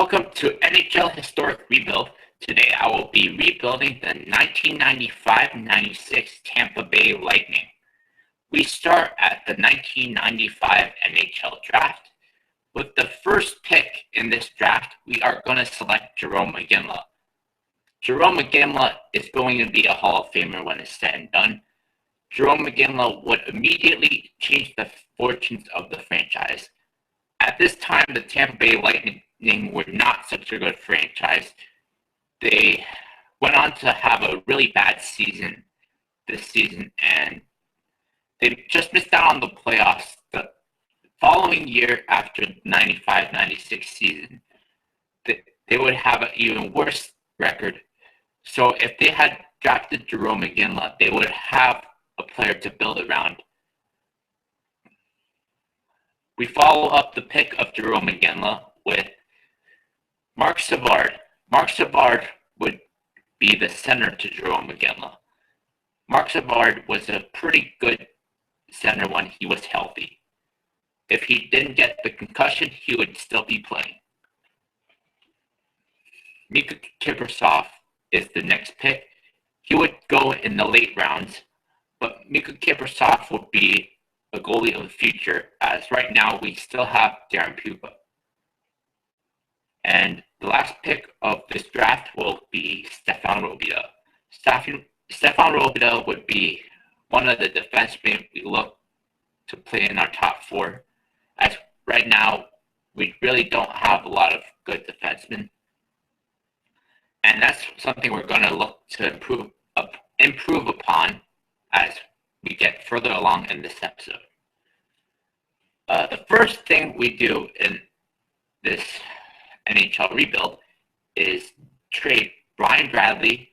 Welcome to NHL Historic Rebuild. Today I will be rebuilding the 1995-96 Tampa Bay Lightning. We start at the 1995 NHL Draft. With the first pick in this draft, we are going to select Jarome Iginla. Jarome Iginla is going to be a Hall of Famer when it's said and done. Jarome Iginla would immediately change the fortunes of the franchise. At this time, the Tampa Bay Lightning were not such a good franchise. They went on to have a really bad season this season, and they just missed out on the playoffs the following year after the 95-96 season. They would have an even worse record. So if they had drafted Jarome Iginla, they would have a player to build around. We follow up the pick of Jarome Iginla with Marc Savard. Marc Savard would be the center to Jarome Iginla. Marc Savard was a pretty good center when he was healthy. If he didn't get the concussion, he would still be playing. Mikka Kiprusoff is the next pick. He would go in the late rounds, but Mikka Kiprusoff would be a goalie of the future, as right now we still have Darren Puppa. And the last pick of this draft will be Stephane Robidas. Stephane Robidas would be one of the defensemen we look to play in our top four, as right now we really don't have a lot of good defensemen. And that's something we're going to look to improve upon as we get further along in this episode. The first thing we do in this NHL rebuild is trade Bryan Bradley,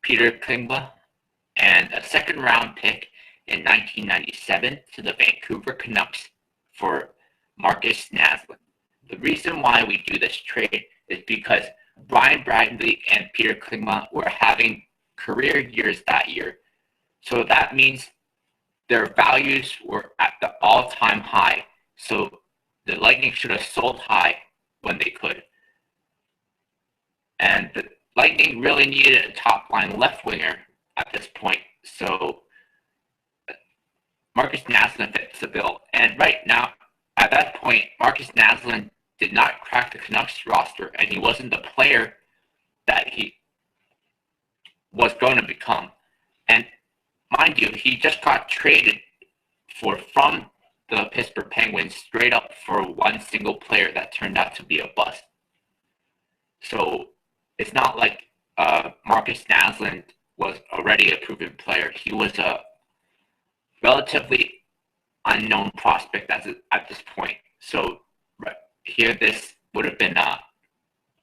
Petr Klima, and a second round pick in 1997 to the Vancouver Canucks for Marc-Naslund. The reason why we do this trade is because Bryan Bradley and Petr Klima were having career years that year. So that means their values were at the all-time high. So the Lightning should have sold high when they could. And the Lightning really needed a top-line left winger at this point. So Marc-Naslund fits the bill. And right now, at that point, Marc-Naslund did not crack the Canucks roster, and he wasn't the player that he was going to become. And mind you, he just got traded from the Pittsburgh Penguins straight up for one single player that turned out to be a bust. So it's not like Marc-Naslund was already a proven player. He was a relatively unknown prospect at this point. So right here, this would have been a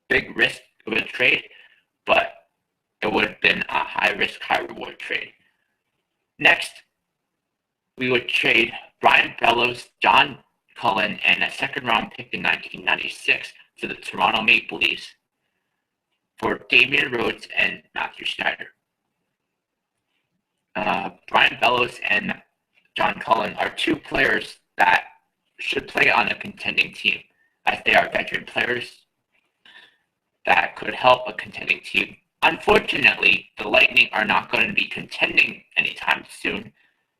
big risk of a trade, but it would have been a high-risk, high-reward trade. Next, we would trade Bryan, Bellows, John Cullen, and a second-round pick in 1996 to the Toronto Maple Leafs for Damien, Rhodes, and Matthieu Schneider. Bryan, Bellows, and John Cullen are two players that should play on a contending team, as they are veteran players that could help a contending team. Unfortunately, the Lightning are not going to be contending anytime soon,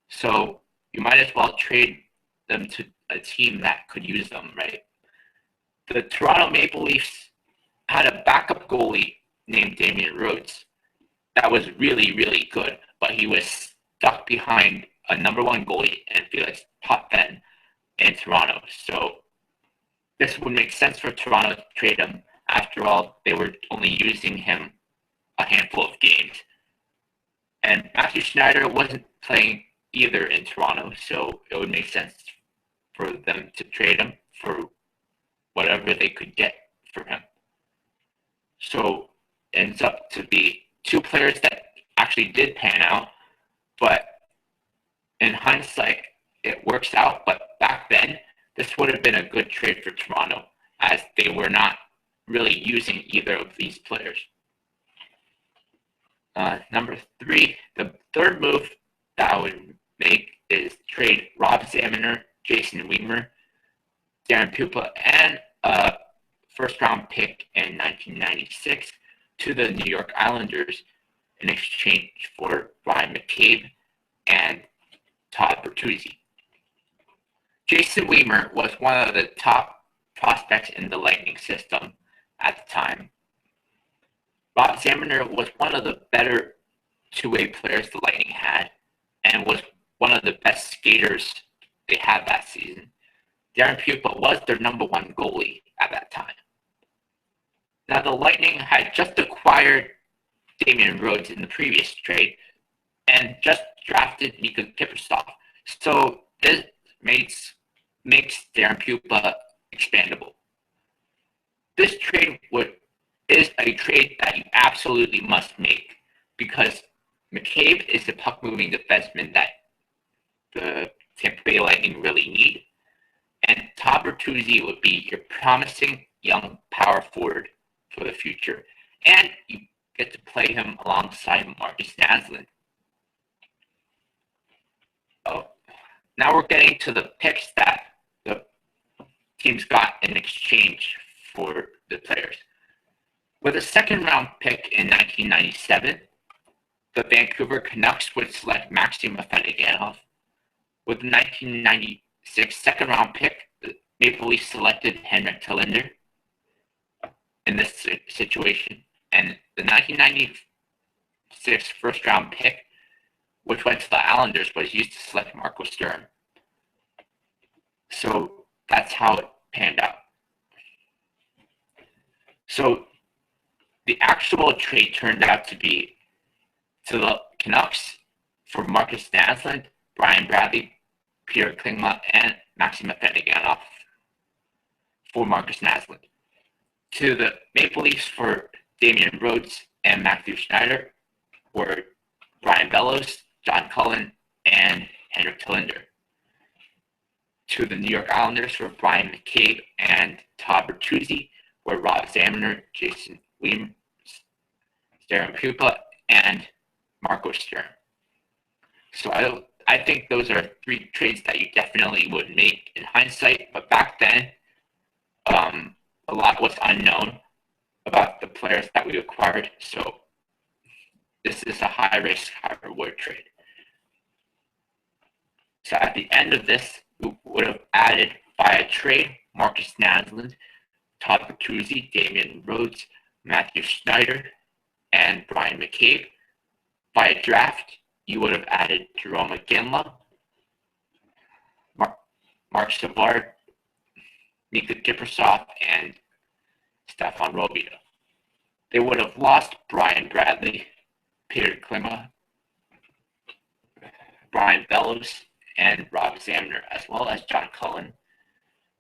so you might as well trade them to a team that could use them, right? The Toronto Maple Leafs had a backup goalie named Damien Rhodes that was really, really good, but he was stuck behind a number one goalie and Felix Potvin in Toronto. So this would make sense for Toronto to trade him. After all, they were only using him a handful of games. And Matthieu Schneider wasn't playing either in Toronto, so it would make sense for them to trade him for whatever they could get for him. So it ends up to be two players that actually did pan out, but in hindsight, it works out. But back then, this would have been a good trade for Toronto, as they were not really using either of these players. Number 3, the third move that I would make is trade Zamuner, Jason Weimer, Darren Puppa, and a first-round pick in 1996 to the New York Islanders in exchange for Bryan McCabe and Todd Bertuzzi. Jason Weimer was one of the top prospects in the Lightning system at the time. Rob Zamuner was one of the better two-way players the Lightning had and was one of the best skaters they had that season. Darren Puppa was their number one goalie at that time. Now, the Lightning had just acquired Damien Rhodes in the previous trade and just drafted Mikka Kiprusoff. So this makes Darren Puppa expandable. This trade is a trade that you absolutely must make because McCabe is the puck-moving defenseman that the Tampa Bay Lightning really need, and Todd Bertuzzi would be your promising young power forward for the future, and you get to play him alongside Marcus Naslund. Oh, now we're getting to the picks that the teams got in exchange for the players. With a second-round pick in 1997, the Vancouver Canucks would select Maxim Afinogenov. With the 1996 second-round pick, the Maple Leafs selected Henrik Telinder in this situation. And the 1996 first-round pick, which went to the Islanders, was used to select Marco Sturm. So that's how it panned out. So the actual trade turned out to be to the Canucks for Marcus Naslund, Brian Bradley, Petr Klima, and Maxim Afinogenov for Marcus Naslund. To the Maple Leafs for Damien Rhodes and Matthieu Schneider were Brian Bellows, John Cullen, and Henrik Telinder. To the New York Islanders for Bryan McCabe and Todd Bertuzzi were Rob Zamuner, Jason Weimer, Darren Puppa, and Marco Sturm. So I think those are three trades that you definitely would make in hindsight, but back then, a lot was unknown about the players that we acquired, so this is a high-risk, high-reward trade. So at the end of this, we would have added via trade Marcus Naslund, Todd Bertuzzi, Damien Rhodes, Matthieu Schneider, and Bryan McCabe. By draft, you would have added Jarome Iginla, Marc Savard, Mikka Kiprusoff, and Stephane Robidas. They would have lost Brian Bradley, Petr Klima, Brian Bellows, and Rob Zamuner, as well as John Cullen,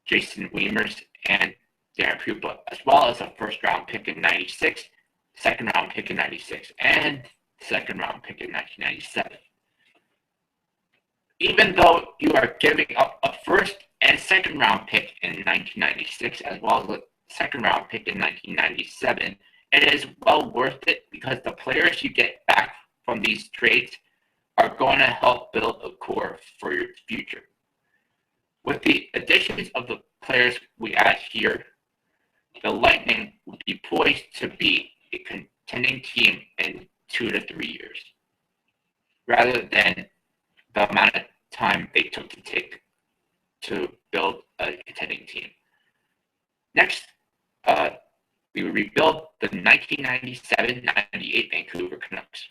Jason Weimer, and Darren Puppa, as well as a first-round pick in 96, second-round pick in 96, and second-round pick in 1997. Even though you are giving up a first and second-round pick in 1996, as well as a second-round pick in 1997, it is well worth it because the players you get back from these trades are going to help build a core for your future. With the additions of the players we add here, the Lightning will be poised to be a contending team in 2 to 3 years, rather than the amount of time they took to build a contending team. Next, we rebuild the 1997-98 Vancouver Canucks.